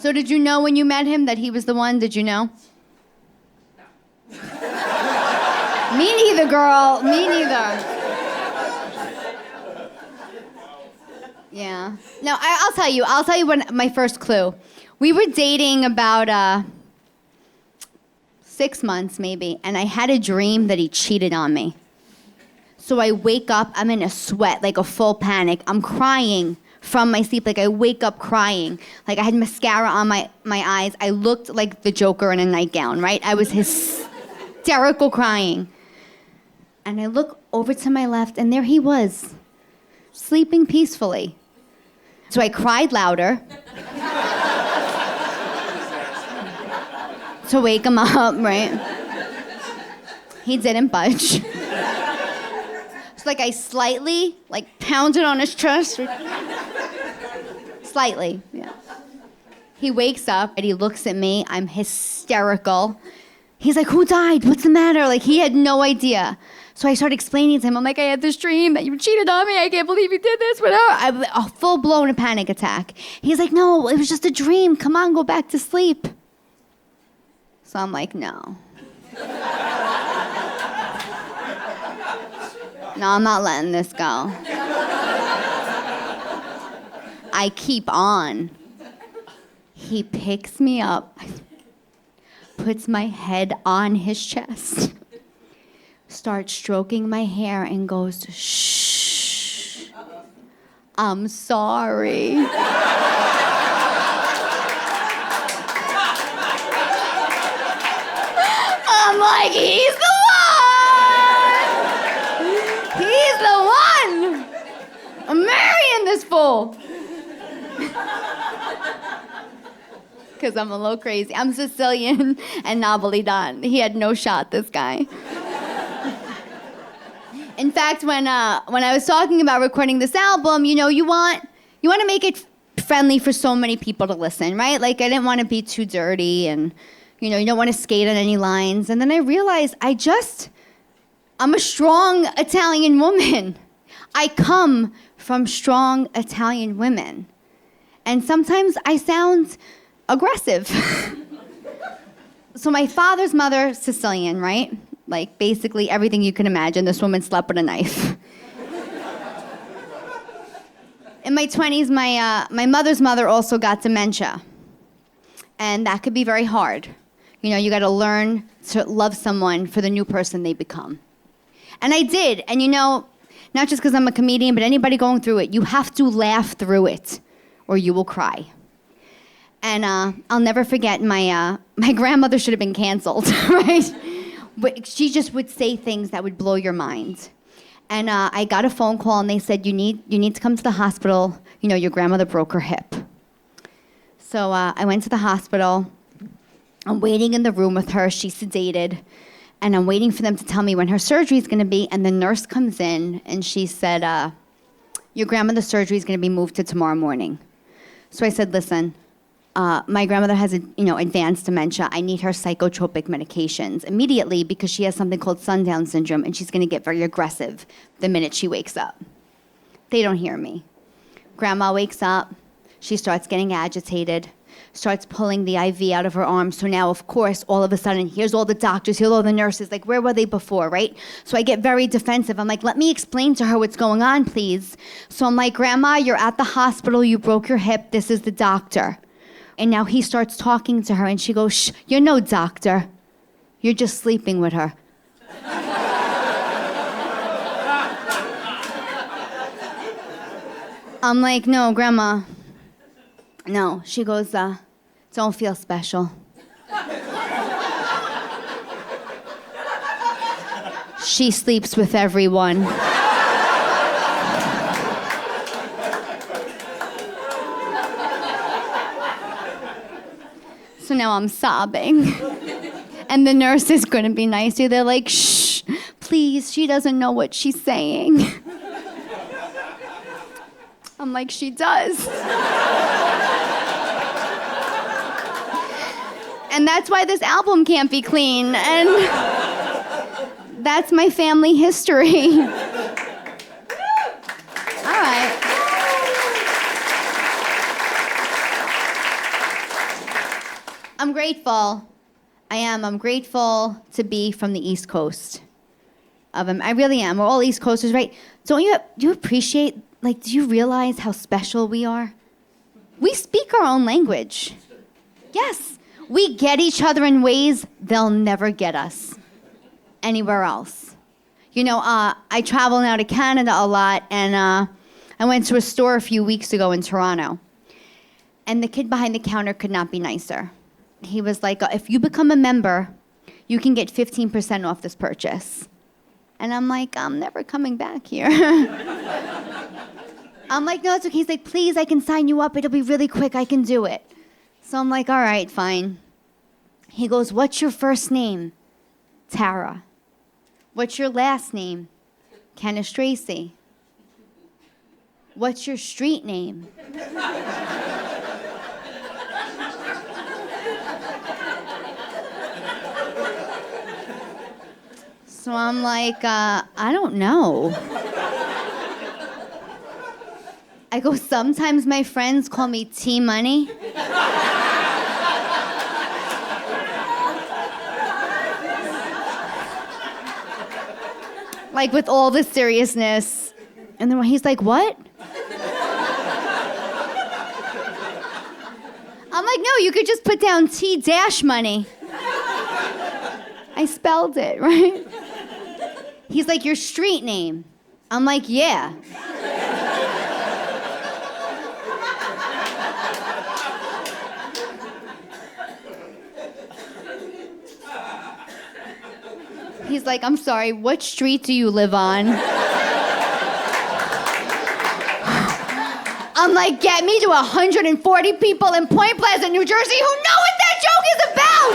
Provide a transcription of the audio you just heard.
So did you know when you met him that he was the one? Did you know? No. Me neither, girl. Me neither. Yeah. No, I'll tell you. I'll tell you when my first clue. We were dating about 6 months maybe, and I had a dream that he cheated on me. So I wake up, I'm in a sweat, like a full panic. I'm crying from my sleep, like I wake up crying. Like I had mascara on my eyes. I looked like the Joker in a nightgown, right? I was hysterical crying. And I look over to my left, and there he was, sleeping peacefully. So I cried louder to wake him up, right? He didn't budge. It's like I slightly, pounded on his chest. Slightly, yeah. He wakes up and he looks at me. I'm hysterical. He's like, who died? What's the matter? Like, he had no idea. So I started explaining to him. I'm like, I had this dream that you cheated on me. I can't believe you did this, whatever. A full-blown panic attack. He's like, no, it was just a dream. Come on, go back to sleep. So I'm like, no. No, I'm not letting this go. I keep on. He picks me up, puts my head on his chest, starts stroking my hair and goes, shh, I'm sorry. I'm like, he's the one! He's the one! I'm marrying this fool! Because I'm a little crazy. I'm Sicilian and Napolitan. He had no shot, this guy. In fact, when I was talking about recording this album, you want to make it friendly for so many people to listen, right? Like, I didn't want to be too dirty, and you don't want to skate on any lines. And then I realized I'm a strong Italian woman. I come from strong Italian women. And sometimes I sound aggressive. So my father's mother, Sicilian, right? Like, basically everything you can imagine. This woman slept with a knife. In my 20s, my mother's mother also got dementia. And that could be very hard. You got to learn to love someone for the new person they become. And I did. And not just because I'm a comedian, but anybody going through it, you have to laugh through it or you will cry. And I'll never forget my grandmother should have been canceled, right? But she just would say things that would blow your mind. And I got a phone call and they said, you need to come to the hospital. Your grandmother broke her hip. So I went to the hospital. I'm waiting in the room with her. She's sedated. And I'm waiting for them to tell me when her surgery is going to be. And the nurse comes in and she said, your grandmother's surgery is going to be moved to tomorrow morning. So I said, listen, my grandmother has advanced dementia. I need her psychotropic medications immediately because she has something called sundown syndrome, and she's going to get very aggressive the minute she wakes up. They don't hear me. Grandma wakes up. She starts getting agitated, starts pulling the IV out of her arm. So now, of course, all of a sudden, here's all the doctors, here's all the nurses. Like, where were they before, right? So I get very defensive. I'm like, let me explain to her what's going on, please. So I'm like, Grandma, you're at the hospital. You broke your hip. This is the doctor. And now he starts talking to her, and she goes, shh, you're no doctor. You're just sleeping with her. I'm like, no, Grandma. No. She goes, don't feel special. She sleeps with everyone. So now I'm sobbing. And the nurse is going to be nice to you. They're like, shh, please, she doesn't know what she's saying. I'm like, she does. And that's why this album can't be clean. And that's my family history. All right. I'm grateful. I am. I'm grateful to be from the East Coast. I really am. We're all East Coasters, right? Do you appreciate, like, do you realize how special we are? We speak our own language. Yes. We get each other in ways they'll never get us anywhere else. You know, I travel now to Canada a lot, and I went to a store a few weeks ago in Toronto. And the kid behind the counter could not be nicer. He was like, if you become a member, you can get 15% off this purchase. And I'm like, I'm never coming back here. I'm like, no, it's okay. He's like, please, I can sign you up. It'll be really quick. I can do it. So I'm like, all right, fine. He goes, what's your first name? Tara. What's your last name? Cannistraci. What's your street name? So I'm like, I don't know. I go, sometimes my friends call me T-Money. Like, with all the seriousness. And then he's like, what? I'm like, no, you could just put down T-Money. I spelled it, right? He's like, your street name. I'm like, yeah. He's like, I'm sorry, what street do you live on? I'm like, get me to 140 people in Point Pleasant, New Jersey who know what that joke is about!